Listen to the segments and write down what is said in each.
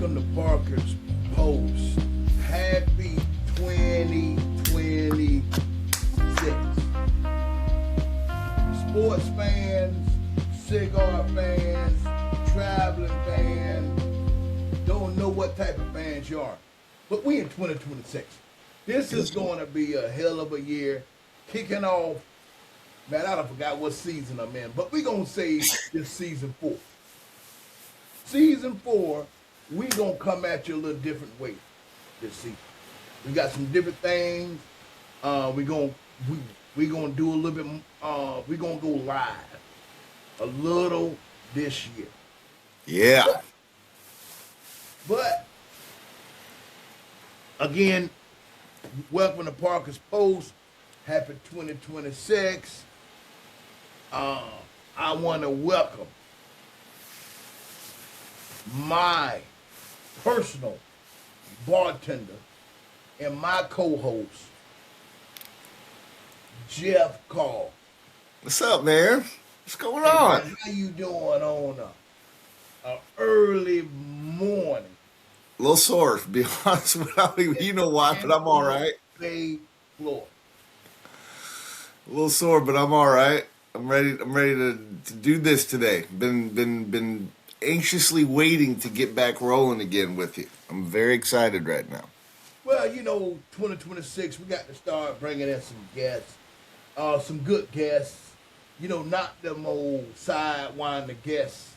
Welcome to Parker's Post. Happy 2026. Sports fans, cigar fans, traveling fans, don't know what type of fans you are. But we in 2026. This is going to be a hell of a year. Kicking off, man, I don't forgot what season I'm in, but we going to say this season 4. Season 4, we going to come at you a little different way this season. We got some different things. We going to do a little bit, we going to go live a little this year. Yeah. But again, welcome to Parker's Post. Happy 2026. I want to welcome my personal bartender and my co-host, Jeff Call. What's up, man? What's going Hey, on? man, how you doing on a early morning? A little sore, to be honest with you. You know why, but I'm all right. Bay, Florida. A little sore, but I'm all right. I'm ready. I'm ready to do this today. Been anxiously waiting to get back rolling again with you. I'm very excited right now. Well, 2026, we got to start bringing in some guests, some good guests. Not them old sidewinder guests.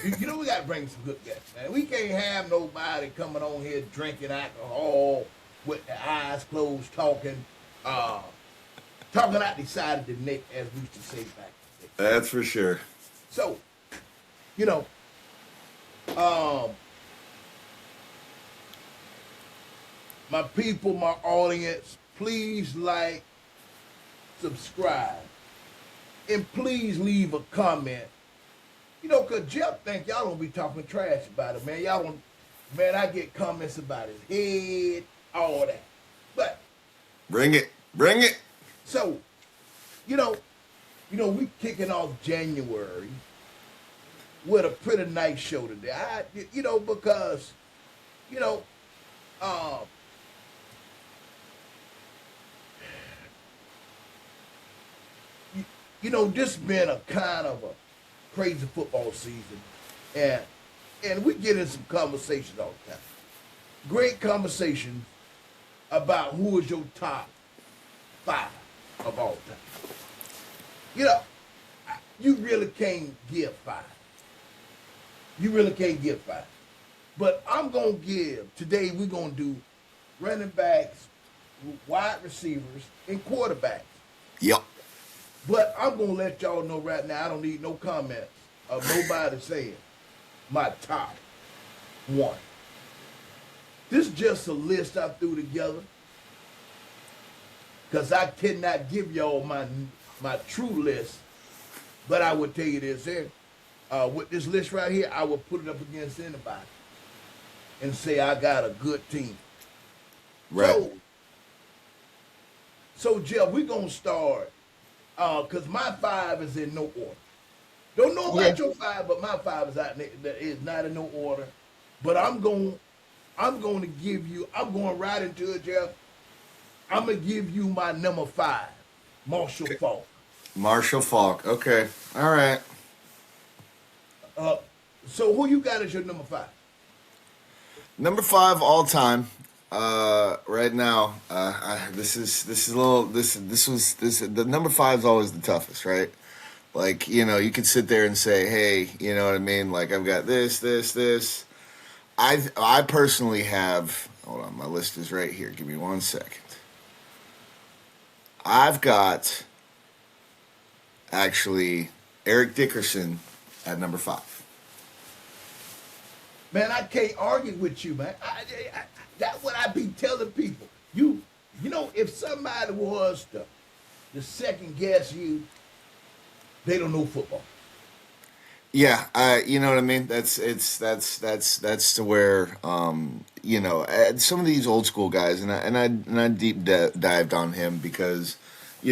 We got to bring some good guests, man. We can't have nobody coming on here drinking alcohol with their eyes closed, talking out the side of the neck, as we used to say back in the day. That's for sure. So, um, my people, my audience, please like, subscribe, and please leave a comment. Cause Jeff think y'all don't be talking trash about it, man. Y'all don't, man, I get comments about his head, all that. But Bring it. so, we kicking off January with a pretty nice show today. Because, um, this been a kind of a crazy football season, and we get in some conversations all the time. Great conversations about who is your top 5 of all time. You really can't give 5. You really can't give 5. But I'm gonna give today. We're gonna do running backs, wide receivers, and quarterbacks. Yep. But I'm going to let y'all know right now, I don't need no comments of nobody saying my top 1. This is just a list I threw together because I cannot give y'all my true list, but I would tell you this here. With this list right here, I would put it up against anybody and say I got a good team. Right. So Jeff, we're going to start. Because my 5 is in no order. Don't know about your 5, but my 5 is not in no order. But I'm going to give you. I'm going right into it, Jeff. I'm gonna give you my number 5, Marshall Faulk. Marshall Faulk. Okay. All right. So who you got as your number 5? Number 5 all time. Right now, the number 5 is always the toughest, right? Like, you could sit there and say, hey, you know what I mean? Like, I've got this. I personally have, hold on, my list is right here. Give me 1 second. I've got, actually, Eric Dickerson at number 5. Man, I can't argue with you, man. That's what I be telling people. If somebody was the second guess you, they don't know football. Yeah, you know what I mean. That's to where some of these old school guys, and I deep dived on him because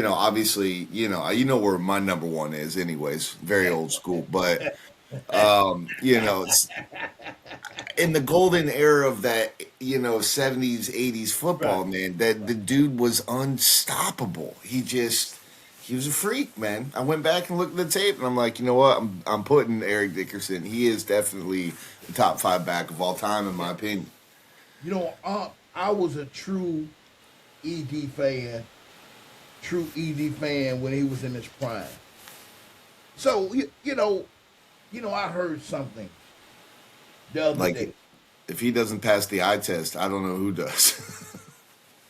obviously where my number 1 is, anyways, very old school, but You know, in the golden era of that, 70s, 80s Right, football, man, that right. the dude was unstoppable. He was a freak, man. I went back and looked at the tape, and I'm like, you know what? I'm putting Eric Dickerson. He is definitely the top five back of all time, in Yeah. my opinion. I was a ED fan, true ED fan when he was in his prime. So I heard something the other Like, day, if he doesn't pass the eye test, I don't know who does.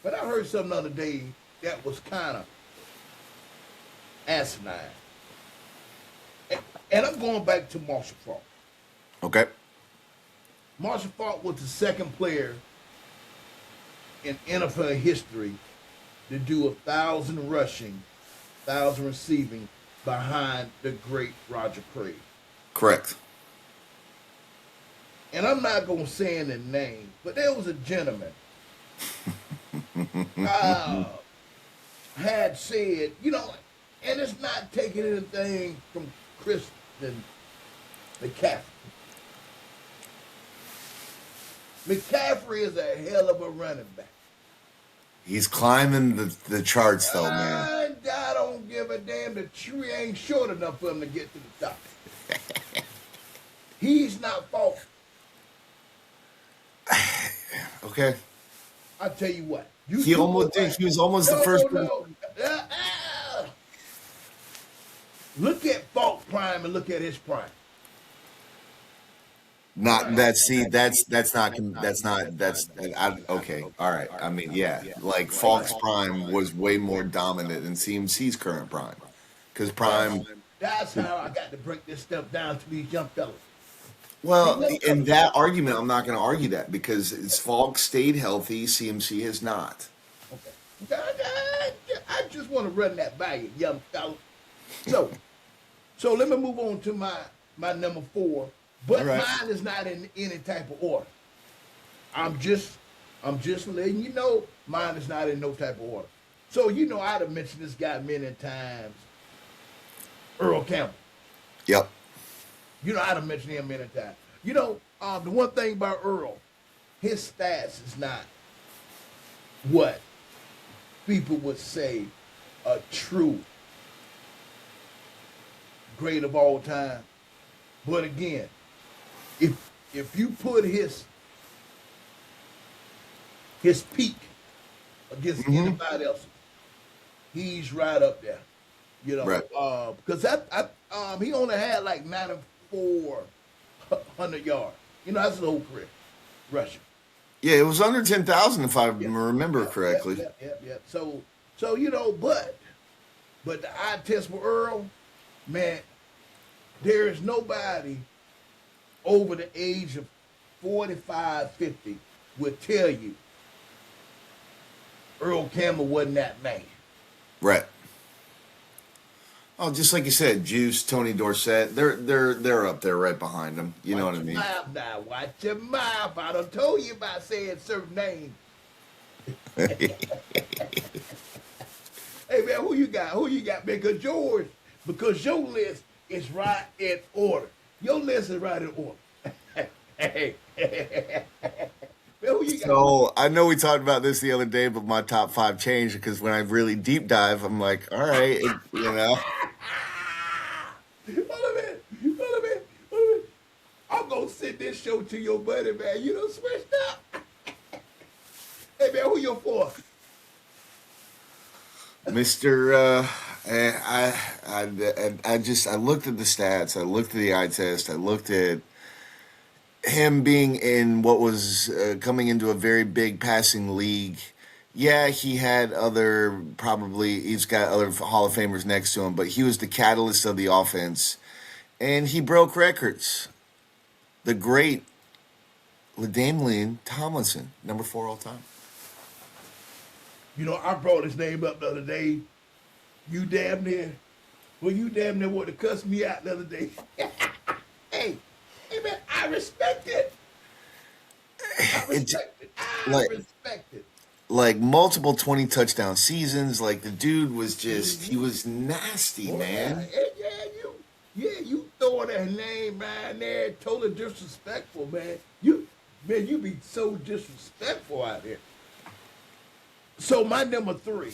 but I heard something the other day that was kind of asinine, and, and I'm going back to Marshall Faulk. Okay, Marshall Faulk was the second player in NFL history to do 1,000 rushing, 1,000 receiving behind the great Roger Craig. correct. And I'm not going to say the name, but there was a gentleman uh, had said, and it's not taking anything from Christian McCaffrey. McCaffrey is a hell of a running back. He's climbing the charts, though, man. I don't give a damn. The tree ain't short enough for him to get to the top. He's not fault. Okay, I tell you what. You he two go almost did. back. He was almost the No, first no, person. no. Look at Fault Prime and look at his prime. Not that. See, that's okay. All right. I mean, yeah, like Falk's prime was way more dominant than CMC's current prime, because That's prime. that's how I got to break this stuff down to these young fellas. These Well, young in fellas. that argument, I'm not going to argue that because it's Falk stayed healthy, CMC has not. Okay. I just want to run that by you, young fella. So, so let me move on to my number four. All But right. mine is not in any type of order. I'm just I'm just letting you know mine is not in no type of order. So I'd have mentioned this guy many times, Earl Campbell. Yep. I'd have mentioned him many times. The one thing about Earl, his stats is not what people would say a true great of all time. But again, if you put his peak against Hmm. anybody else, he's right up there. Right. Because he only had like 9,400 yards. That's his whole career rushing. Yeah, it was under 10,000 if I Yeah, remember yeah, yeah, correctly. yeah, yeah, yeah. So but the eye test for Earl, man, there is nobody over the age of 45, 50 would tell you Earl Campbell wasn't that man. Right. Oh, just like you said, Juice, Tony Dorsett, they're up there right behind him. You know what Watch I your mean? mouth now. Watch your mouth. I done told you about saying certain names. Hey man, who you got? Who you got? Because your list is right in order. Your list is right in order. Hey, man, who you got? So I know we talked about this the other day, but my top five changed because when I really deep dive, I'm like, all right, Hold a minute. Hold a minute. Hold a minute. I'm gonna send this show to your buddy, man. You done switched up. Hey man, who your fourth? Mister. I looked at the stats. I looked at the eye test. I looked at him being in what was coming into a very big passing league. Yeah, he had he's got other Hall of Famers next to him, but he was the catalyst of the offense, and he broke records. The great LaDainian Tomlinson, number four all time. I brought his name up the other day. You damn near, you damn near wanted to cuss me out the other day. hey, hey man, I respect it. I It's respect it. I like respect it. multiple 20 touchdown seasons. Like the dude was he was nasty, Oh yeah, man. yeah, you throw throwing that name right there, totally disrespectful, man. You be so disrespectful out here. So my number three,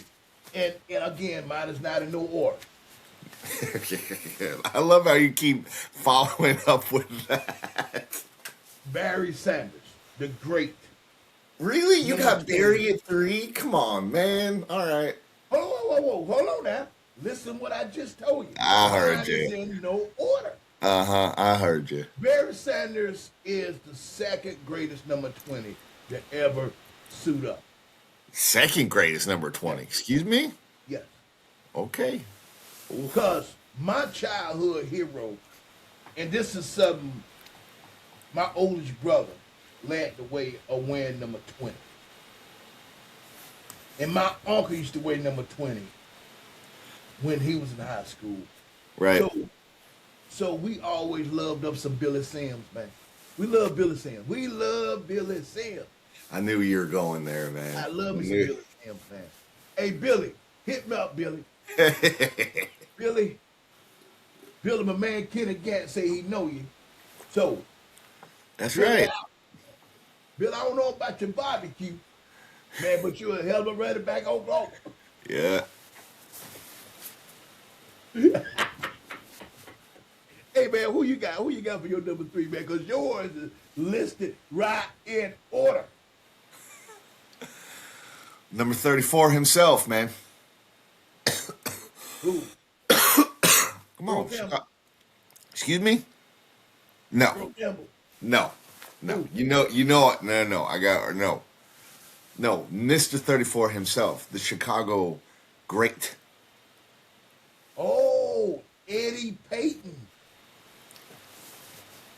and again, mine is not in no order. I love how you keep following up with that. Barry Sanders, the great. Really? You Number got 20. Barry at 3? Come on, man. All right. Hold on now. Listen what I just told you. I heard Mine is you. in no order. Uh-huh. I heard you. Barry Sanders is the second greatest number 20 to ever suit up. Second greatest number Yes, 20. Excuse me? yes. Okay. Because my childhood hero, and this is something my oldest brother led the way of wearing number 20. And my uncle used to wear number 20 when he was in high school. Right. So so we always loved up some Billy Sims, man. We love Billy Sims. We love Billy Sims. I knew you were going there, man. I love I me some knew. Billy Sims, man. Hey, Billy, hit me up, Billy. Billy, Billy, my man Kenny Gant say he know you. So, That's Billy, right. Billy, I don't know about your barbecue, man, but you're a hell of a running back Oklahoma. Yeah. Hey, man, who you got? Who you got for your number three, man? Because yours is listed right in order. Number 34 himself, man. Who? Come Earl on. Campbell. Excuse me? No. Earl Campbell. No. No. Who? You know what? No. I got no. No. Mr. 34 himself, the Chicago great. Oh, Eddie Payton.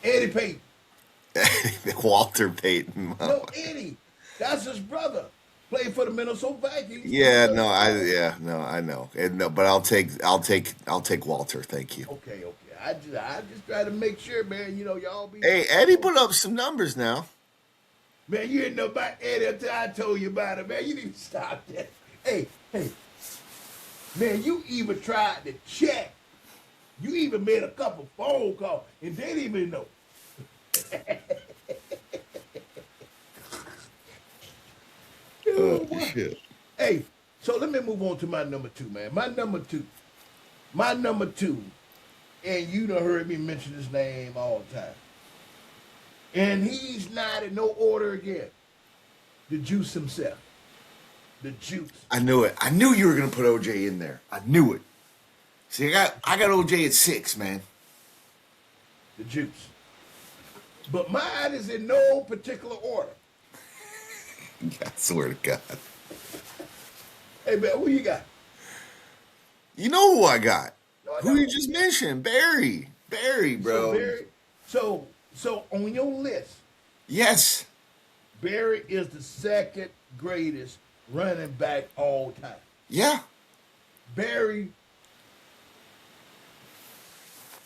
Eddie Payton. Walter Payton. No, Eddie. That's his brother. Played for the Minnesota Vikings. Yeah, no, I know. And no, but I'll take Walter, thank you. Okay. I just try to make sure, man. You know, y'all be. Hey, Eddie put up some numbers now. Man, you didn't know about Eddie until I told you about it, man. You need to stop that. Hey. Man, you even tried to check. You even made a couple phone calls, and they didn't even know. Oh, Dude, what? shit. Hey, so let me move on to my number two, man. My number two, and you done heard me mention his name all the time. And he's not in no order again. The Juice himself. The Juice. I knew it. I knew you were gonna put OJ in there. I knew it. See, I got OJ at 6, man. The Juice. But mine is in no particular order. I swear to God. Hey, man, who you got? You know who I got? No, I Who you don't. just mentioned? Barry. Barry, So, bro. Barry, so on your list, Yes. Barry is the second greatest running back all time. Yeah. Barry,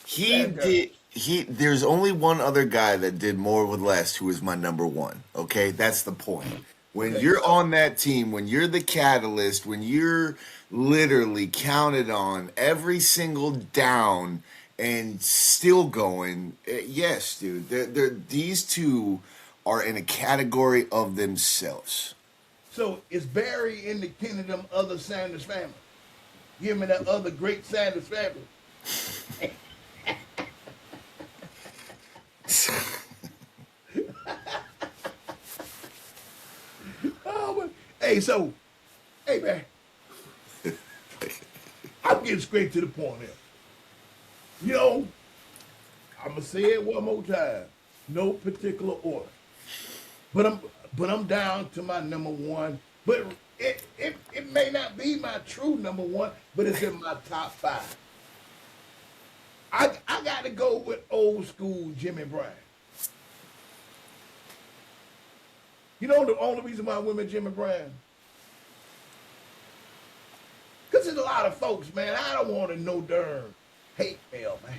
He that guy. did. There's only one other guy that did more with less who is my number one. Okay, that's the point. When Okay, you're so on that team, when you're the catalyst, when you're literally counted on every single down and still going, yes, dude. These two are in a category of themselves. so is Barry in the kingdom of the Sanders family? Give me that other great Sanders family. Oh, hey, so, hey, man, I'm getting straight to the point here. You know, I'm gonna say it one more time. No particular order. But I'm down to my number one. But it may not be my true number one, but it's in my top five. I got to go with old school Jimmy Bryant. You know the only reason why I went with Jimmy Bryant? Because there's a lot of folks, man, I don't want to know darn hate mail, man.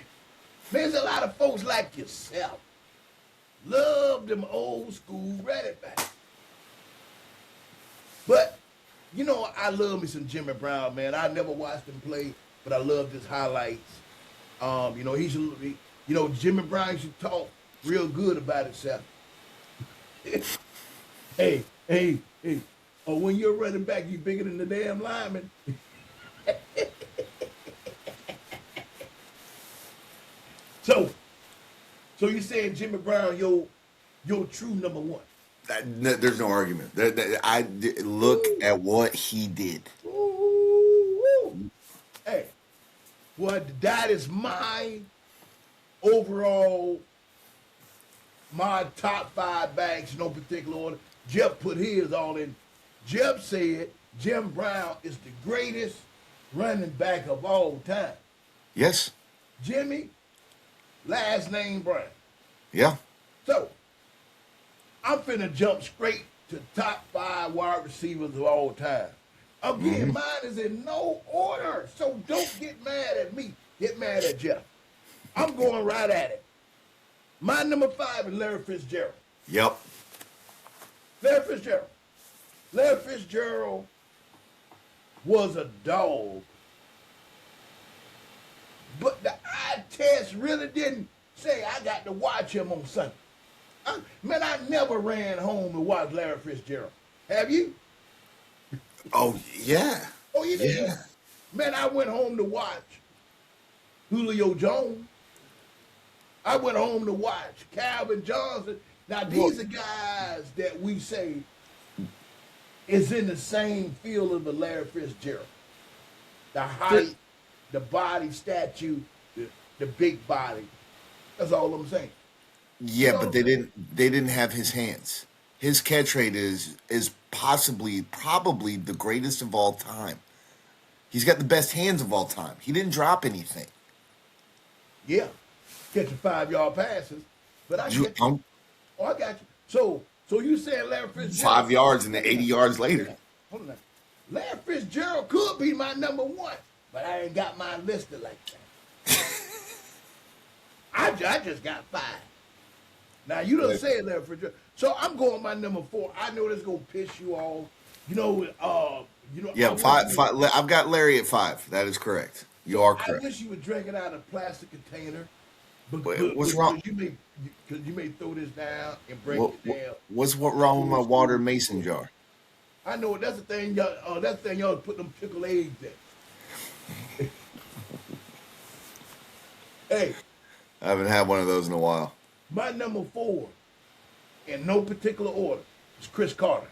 Man, there's a lot of folks like yourself. Love them old school running backs. But, you know, I love me some Jimmy Brown, man. I never watched him play, but I love his highlights. You know, You know, Jimmy Brown should talk real good about himself. Hey. Or when you're running back, you bigger than the damn lineman. So, so you saying Jimmy Brown, your true number one? There's no argument. Look Ooh, at what he did. ooh. Hey, well, that is my overall, my top five backs, no particular order. Jeff put his all in. Jeff said Jim Brown is the greatest running back of all time. Yes. Jimmy, last name Brown. Yeah. So I'm finna jump straight to top five wide receivers of all time. Again, Hmm. mine is in no order, so don't get mad at me. Get mad at Jeff. I'm going right at it. My number five is Larry Fitzgerald. Yep. Larry Fitzgerald. Larry Fitzgerald was a dog, but the eye test really didn't say I got to watch him on Sunday. Man, I never ran home and watched Larry Fitzgerald. Have you? Oh yeah. Oh, you did? Yeah. Man, I went home to watch Julio Jones. I went home to watch Calvin Johnson. Now, Well, these are guys that we say is in the same field of the Larry Fitzgerald. The height, the body statue, the big body. That's all I'm saying. You yeah, know but what I'm saying? they didn't have his hands. His catch rate is possibly probably the greatest of all time. He's got the best hands of all time. He didn't drop anything. Yeah. Catching 5 yard passes. But I You, get you. Oh, I got you. So you saying Larry Fitzgerald? 5 yards and then Hold on 80 now. yards Hold on later. now. Hold on now. Larry Fitzgerald could be my number one, but I ain't got mine listed like that. I just got five. Now you done Yeah, said Larry Fitzgerald. So I'm going my number four. I know this gonna piss you off. You know, I yeah, wish you would I've got Larry at 5. That is correct. You so are I correct. wish you would drink it out of a plastic container. What's wrong? Because you may throw this down and break it down. What's what wrong with my Old water school. mason jar? I know that's the thing y'all. That's the thing y'all put them pickle eggs in. Hey, I haven't had one of those in a while. my number four, in no particular order, is Chris Carter.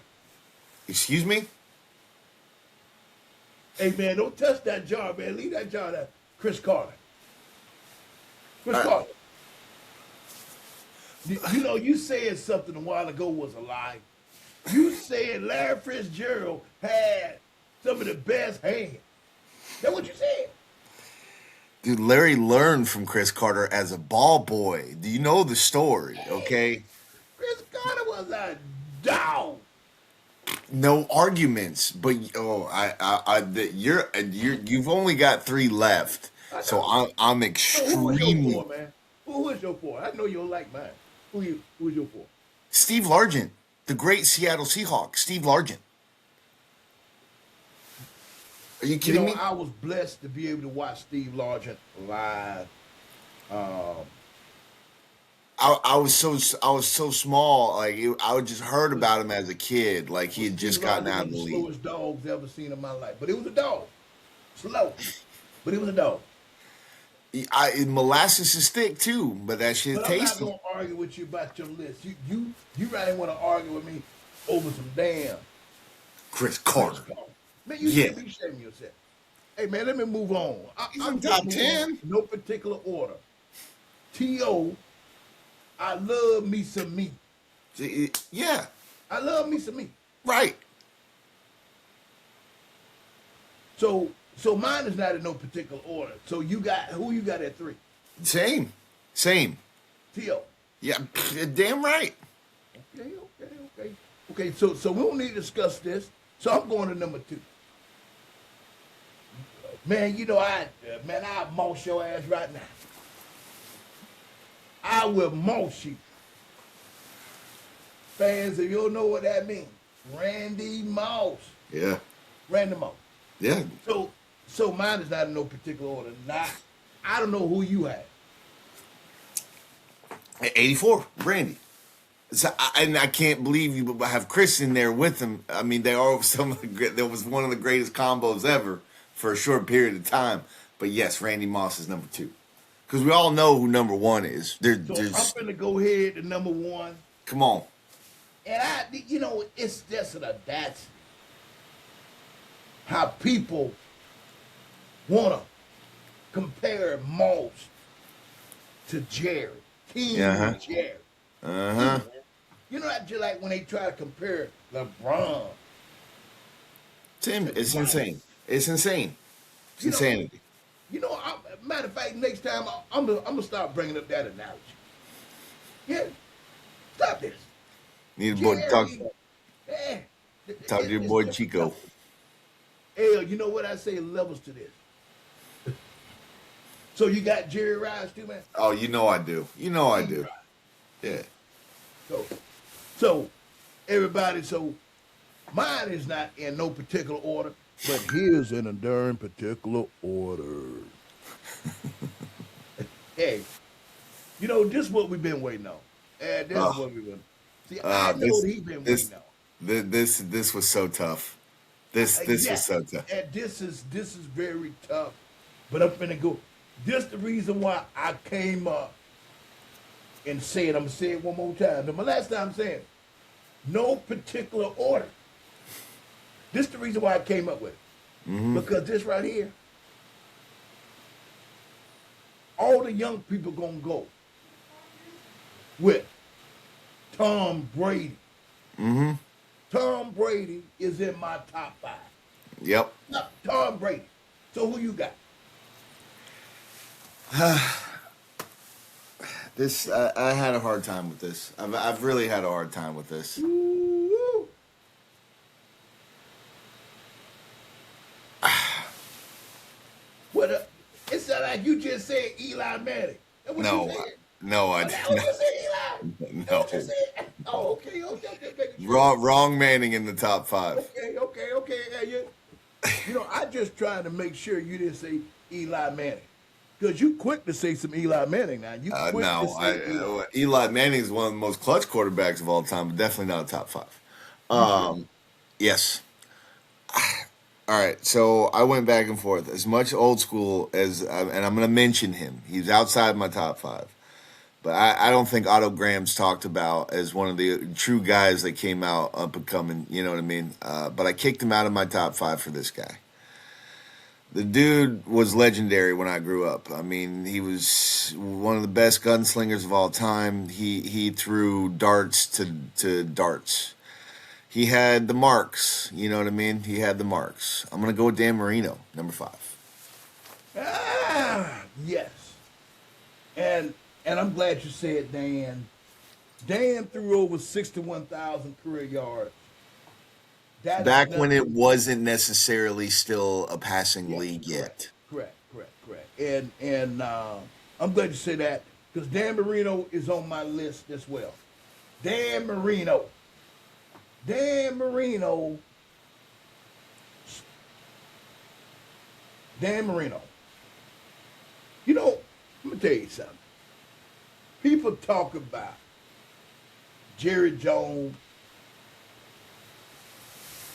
Excuse me? Hey man, don't touch that jar, man. Leave that jar there. Chris Carter. Chris Uh, Carter. You know, you said something a while ago was a lie. You said Larry Fitzgerald had some of the best hands. That's what you said. Dude, Larry learned from Chris Carter as a ball boy. Do you know the story? Hey, Okay, Chris Carter was a dog. no arguments. But you've only got 3 left, I so know. I'm So who was your four, extremely man? Who was your four? I know you don't like mine. Who's your four? Steve Largent, the great Seattle Seahawks. Steve Largent. Are you You kidding know, me? I was blessed to be able to watch Steve Largent live. Um, I was so small. Like I just heard about him as a kid. Like he was had Steve just gotten Largent out one of of the the league. slowest dogs ever seen in my life. But it was a dog. Slow. But it was a dog. Molasses is thick too, but that shit But I'm not tasty. gonna argue with you about your list. You really want to argue with me over some damn Chris Chris Carter. Paul. Man, you Yeah, should be shaming yourself. Hey man, let me move on. he's I'm in gonna top move on. 10. No particular order. T.O. I love me some meat. Yeah, I love me some meat. right. So mine is not in no particular order. So you got who you got at three? Same. T.O. Yeah, damn right. Okay. So we don't need to discuss this. So I'm going to number two. Man, you know I'll moss your ass right now. I will moss you. Fans, if you don't know what that means, Randy Moss. Yeah, Randy Moss. yeah. So mine is not in no particular order. Not I don't know who you have. '84, Randy. So, and I can't believe you have Chris in there with him. I mean, they are some of the there was one of the greatest combos ever for a short period of time. But yes, Randy Moss is number two because we all know who number one is. So I'm There's gonna go ahead to number one, come on, and it's just an audacity how people wanna compare Moss to Jerry, yeah, King huh, Jerry. uh-huh. Come on. That just like when they try to compare LeBron Tim, to it's Mike. insane. It's insane. It's You know, insanity. matter of fact, next time I'm gonna start bringing up that analogy. Yeah, stop this. Need a boy Jerry, eh, talk to your it's boy different Chico. levels. Hell, you know what I say? Levels to this. So you got Jerry Rice too, man. Oh, you know I do. You know I King do. Rice. Yeah. So everybody. So mine is not in no particular order, but his in a darn particular order. Hey, this is what we've been waiting on. And this is Oh, what we've been. See, I know this he been this waiting on. this was so tough. This was Yes, so tough. and this is very tough. But I'm finna go. This the reason why I came up and said, I'm gonna say it one more time. Now, my last time saying, no particular order. This the reason why I came up with it. Hmm. Because this right here, all the young people gonna go with Tom Brady. Hmm. Tom Brady is in my top five. Yep. No, Tom Brady. So who you got? This I had a hard time with this. I've really had a hard time with this. Ooh. What? It sounded like you just said Eli Manning. That's what you No, said. no, Oh, that's what you said, Eli. That's no. what you said. Oh, okay. Just making sure. Wrong Manning in the top five. Okay. Yeah, I just trying to make sure you didn't say Eli Manning. Because you quick to say some Eli Manning now. You quick to No, say Eli. Eli Manning is one of the most clutch quarterbacks of all time, but definitely not a top five. You sure? Yes. All right, so I went back and forth as much old school as, and I'm going to mention him. He's outside my top five, but I don't think Otto Graham's talked about as one of the true guys that came out up and coming. You know what I mean? But I kicked him out of my top five for this guy. The dude was legendary when I grew up. I mean, he was one of the best gunslingers of all time. He threw darts to darts. He had the marks. You know what I mean? He had the marks. I'm gonna go with Dan Marino, number five. Yes. And I'm glad you said Dan. Dan threw over 61,000 career yards. That is Back when it nothing. wasn't necessarily still a passing Yes, league correct, yet. correct. And I'm glad you say that because Dan Marino is on my list as well. Dan Marino. Dan Marino. Dan Marino. Let me tell you something. People talk about Jerry Jones.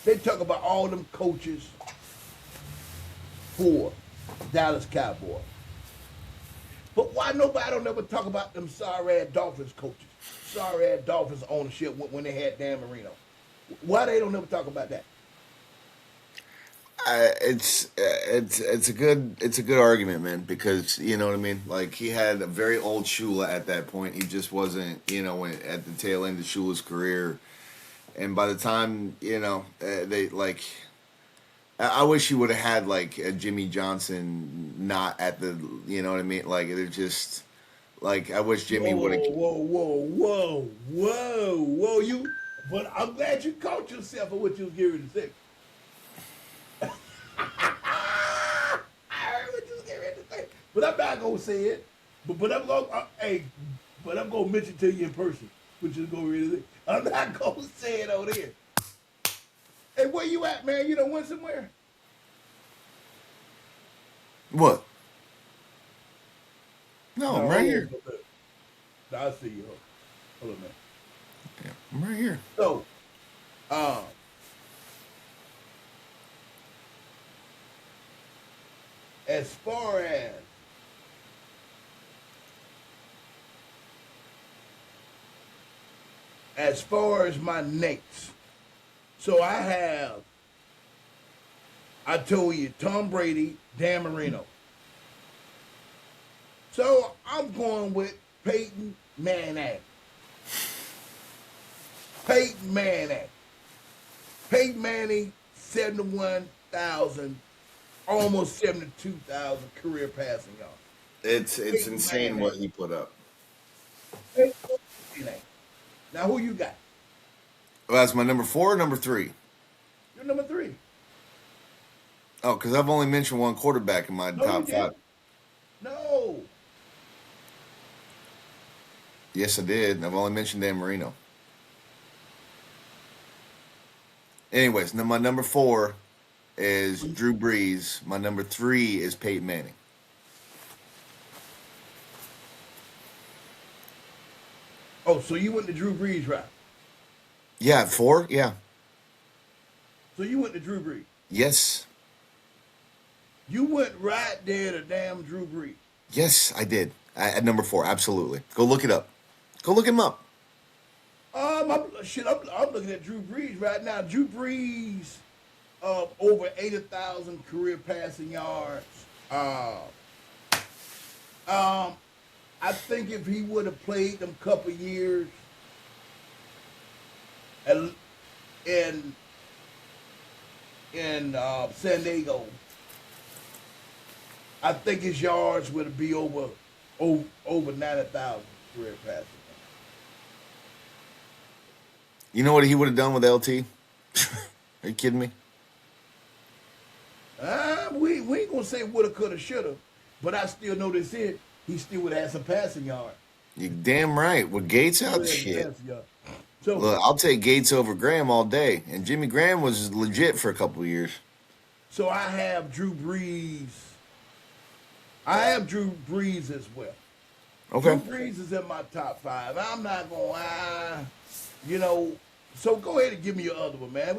They talk about all them coaches for Dallas Cowboys. But why nobody don't ever talk about them sorry ass Dolphins coaches, sorry ass Dolphins ownership when they had Dan Marino? Why they don't ever talk about that? It's a good argument, man, because you know what I mean. Like he had a very old Shula at that point. He just wasn't, at the tail end of Shula's career. And by the time they like, I wish he would have had like a Jimmy Johnson not at the, you know what I mean. Like they're just like I wish Jimmy would have. Whoa! But I'm glad you caught yourself for what you was getting to say. I heard what you was getting ready to say, but I'm not gonna say it. But I'm gonna but I'm gonna mention to you in person, which is gonna really. I'm not gonna say it on here. Hey, where you at, man? You done went somewhere? What? No, I'm No, right hold on. here. I see you. Hold on a minute. Yeah, I'm right here. So, um, as far as my Knicks, so I told you Tom Brady, Dan Marino. So I'm going with Peyton Manning. Peyton Manning. Peyton Manning, 71,000, almost 72,000 career passing yards. It's Peyton insane Manning. what he put up. Peyton Manning. Now, who you got? Well, that's my number four, or number three. You're number three. Oh, because I've only mentioned one quarterback in my No, you top five. didn't. No. Yes, I did. I've only mentioned Dan Marino. Anyways, my number four is Drew Brees. My number three is Peyton Manning. Oh, so you went to Drew Brees, right? Yeah, four. Yeah. So you went to Drew Brees. Yes. You went right there to damn Drew Brees. Yes, I did. At number four, absolutely. Go look it up. Go look him up. I'm looking at Drew Brees right now. Drew Brees, over 80,000 career passing yards. Um, I think if he would have played them couple years in in San Diego, I think his yards would be over 90,000 career passing. You know what he would have done with LT? Are you kidding me? We ain't gonna say woulda, coulda, shoulda, but I still know this here. He still would have some passing yard. You damn right. With Gates He out, would have some shit. passing yard. So Look, I'll take Gates over Graham all day. And Jimmy Graham was legit for a couple of years. so I have Drew Brees. I have Drew Brees as well. Drew Okay. Brees is in my top five. I'm not gonna, you know. So go ahead and give me your other one, man.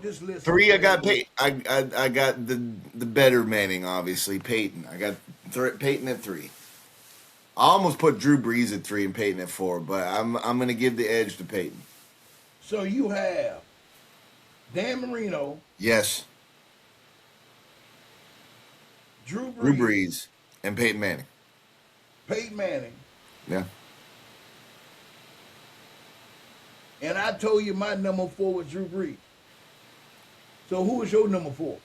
Just list. Three, I got Peyton. I got the better Manning, obviously, Peyton. I got Peyton at three. I almost put Drew Brees at three and Peyton at four, but I'm gonna give the edge to Peyton. So you have Dan Marino, Yes, Drew Drew Brees, Brees and Peyton Manning. Peyton Manning, Yeah, and I told you my number four was Drew Brees. So who is your number four?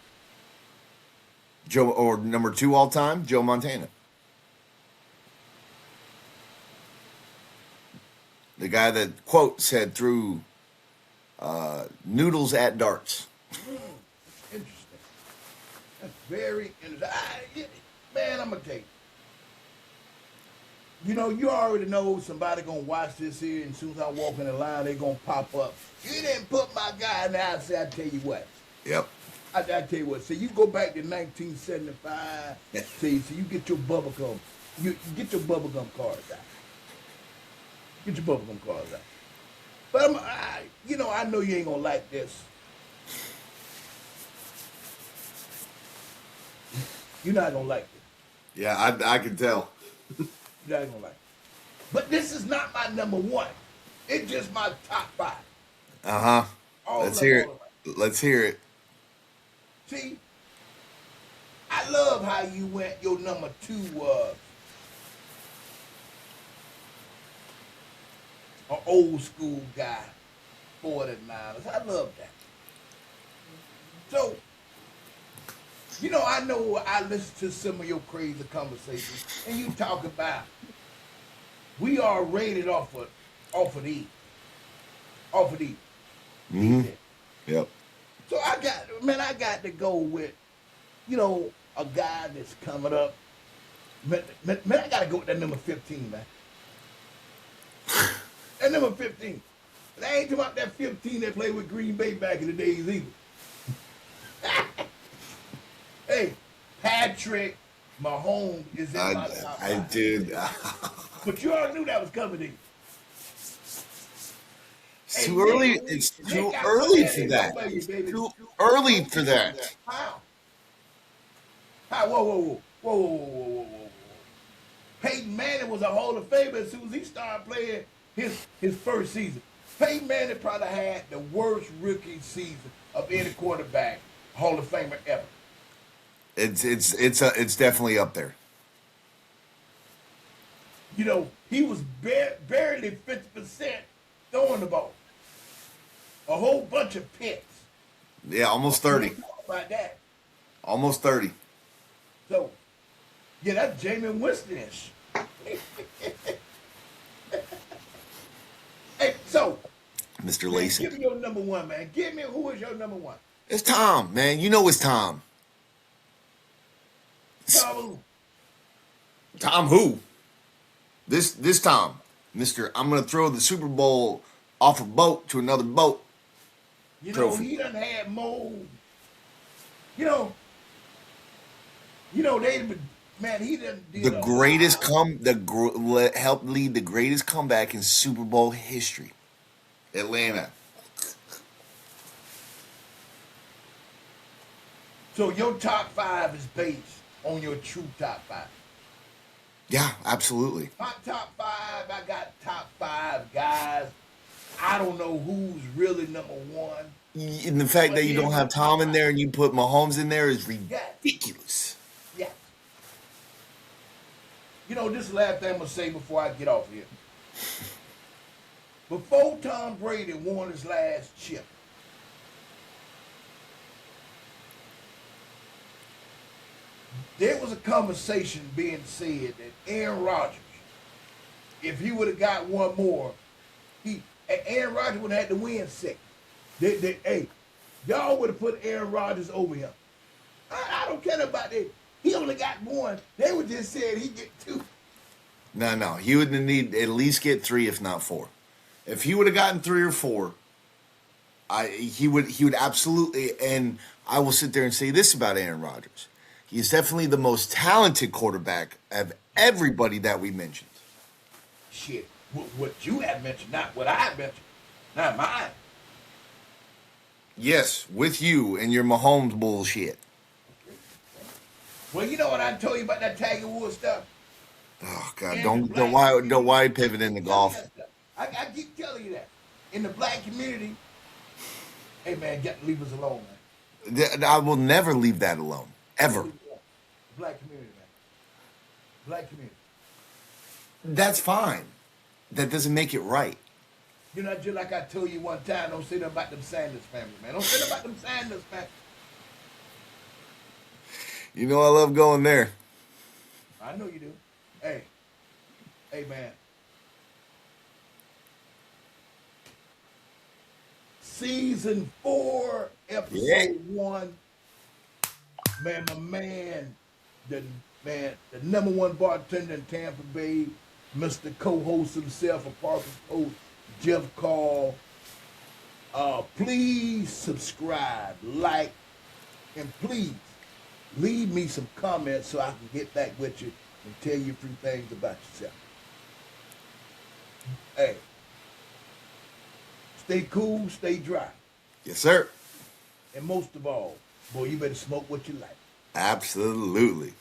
Joe or number two all time, Joe Montana, the guy that quote said threw noodles at darts. Interesting. That's very interesting. Man, I'm gonna tell you. You already know somebody gonna watch this here, and as soon as I walk in the line, they gonna pop up. You didn't put my guy in there. I tell you what. Yep. I tell you what. So you go back to 1975. See, so you get your bubblegum. You get your bubblegum cards out. Get your bubblegum cards out. But I know you ain't gonna like this. You're not gonna like this. Yeah, I can tell. You're not gonna like it. But this is not my number one. It's just my top five. Uh huh. All Let's of hear all of it. Let's hear it. See, I love how you went. Your number two was an old school guy, 49ers. I love that. So, I know I listen to some of your crazy conversations, and you talk about we are rated off of these, off of these. Mm-hmm. Yep. So I got to go with, a guy that's coming up. Man, I got to go with that number 15, man. That number 15. And I ain't talking about that 15 that played with Green Bay back in the days either. Hey, Patrick Mahomes is in my top five. Dude, But you already knew that was coming to you. It's Hey, too early. Nick, It's Nick too got one early hand for in that. for you, It's baby. too early for that. How? How? Whoa, whoa, whoa, whoa, whoa, whoa, whoa, whoa, whoa. Peyton Manning was a Hall of Famer as soon as he started playing his first season. Peyton Manning probably had the worst rookie season of any quarterback Hall of Famer ever. It's definitely up there. You know, he was barely 50% throwing the ball. A whole bunch of picks. Yeah, almost We 30. don't talk about that. Almost 30. So, yeah, that's Jameis Winston-ish. Hey, so, Mr. man, Lacey. give me your number one, man. Give me who is your number one. It's Tom, man. You know it's Tom. Tom, Tom who? This Tom. Mr. I'm gonna throw the Super Bowl off a boat to another boat. you know, Trophy. he done had more. You know, they, man, he done The did a greatest lot. come the helped lead the greatest comeback in Super Bowl history. Atlanta. So your top five is based on your true top five. Yeah, absolutely. My top five, I got top five guys. I don't know who's really number one, And the fact but that you here's don't my have top Tom in five. there and you put Mahomes in there is Yes, ridiculous. yes. You know, this is the last thing I'm gonna say before I get off here. Before Tom Brady won his last chip, there was a conversation being said that Aaron Rodgers, if he would have got one more, Aaron Rodgers would have had to win six. Hey, y'all would have put Aaron Rodgers over him. I don't care about that. He only got one. They were just saying he get two. No. He would need at least get 3, if not 4. If he would have gotten 3 or 4, he would absolutely. And I will sit there and say this about Aaron Rodgers: he's definitely the most talented quarterback of everybody that we mentioned. Shit, what you have mentioned, not what I have mentioned, not mine. Yes, with you and your Mahomes bullshit. Well, you know what I told you about that Tiger Woods stuff? Oh God, In the don't black why community, pivot into keep telling you golf? that stuff. I keep telling you that. In the black community, hey man, leave us alone, man. I will never leave that alone, Just ever. leave it alone. Black community, man. Black community. That's fine. That doesn't make it right. You know, just like I told you one time, don't say nothing about them Sanders family, man. Don't say nothing about them Sanders family. You know I love going there. I know you do. Hey, hey, man. Season 4, Yeah. episode 1. Man, the the number one bartender in Tampa Bay, Mr. Co-host himself of Parker's Post, Jeff Call. Please subscribe, like, and please leave me some comments so I can get back with you and tell you a few things about yourself. Hey, stay cool, stay dry. Yes, sir. And most of all, boy, you better smoke what you like. Absolutely.